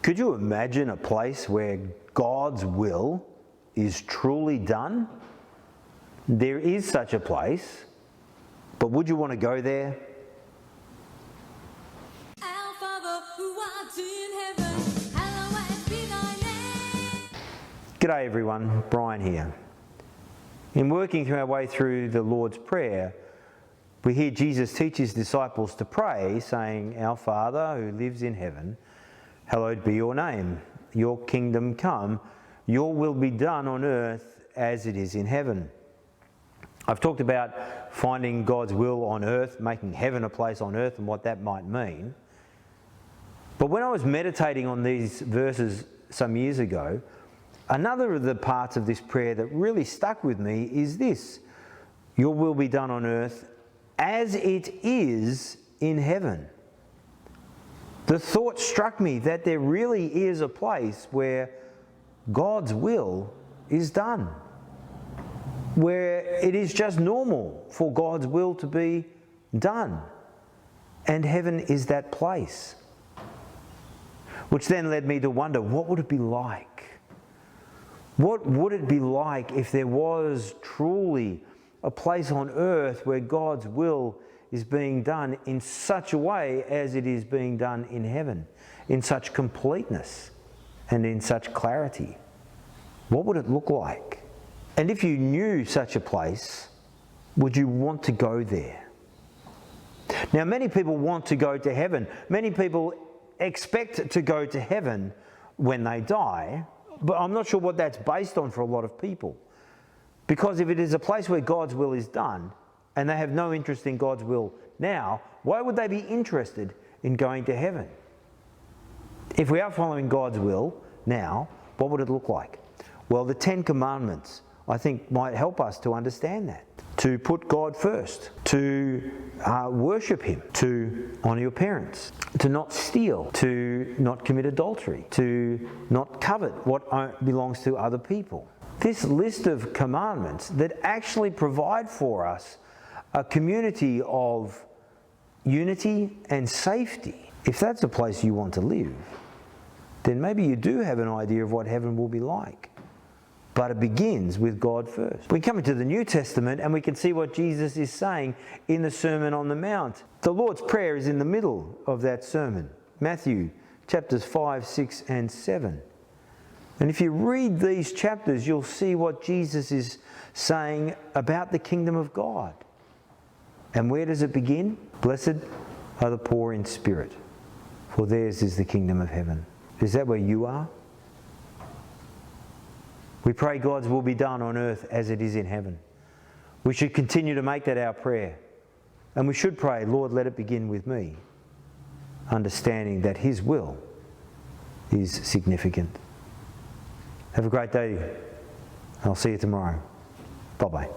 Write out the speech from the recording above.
Could you imagine a place where God's will is truly done? There is such a place, but would you want to go there? Our Father who art in heaven, hallowed be thy name. G'day everyone, Brian here. In working our way through the Lord's Prayer, we hear Jesus teach his disciples to pray, saying, Our Father who lives in heaven, hallowed be your name. Your kingdom come, your will be done on earth as it is in heaven. I've talked about finding God's will on earth, making heaven a place on earth and what that might mean. But when I was meditating on these verses some years ago, another of the parts of this prayer that really stuck with me is this: your will be done on earth as it is in heaven. The thought struck me that there really is a place where God's will is done, where it is just normal for God's will to be done, and heaven is that place. Which then led me to wonder, what would it be like? What would it be like if there was truly a place on earth where God's will is being done in such a way as it is being done in heaven, in such completeness and in such clarity? What would it look like? And if you knew such a place, would you want to go there? Now, many people want to go to heaven. Many people expect to go to heaven when they die, but I'm not sure what that's based on for a lot of people. Because if it is a place where God's will is done, and they have no interest in God's will now, why would they be interested in going to heaven? If we are following God's will now, what would it look like? Well, the 10 Commandments, I think, might help us to understand that. To put God first, to worship Him, to honour your parents, to not steal, to not commit adultery, to not covet what belongs to other people. This list of commandments that actually provide for us a community of unity and safety. If that's a place you want to live, then maybe you do have an idea of what heaven will be like. But it begins with God first. We come into the New Testament and we can see what Jesus is saying in the Sermon on the Mount. The Lord's Prayer is in the middle of that sermon. Matthew chapters 5, 6 and 7. And if you read these chapters, you'll see what Jesus is saying about the kingdom of God. And where does it begin? Blessed are the poor in spirit, for theirs is the kingdom of heaven. Is that where you are? We pray God's will be done on earth as it is in heaven. We should continue to make that our prayer. And we should pray, Lord, let it begin with me, understanding that His will is significant. Have a great day. I'll see you tomorrow. Bye-bye.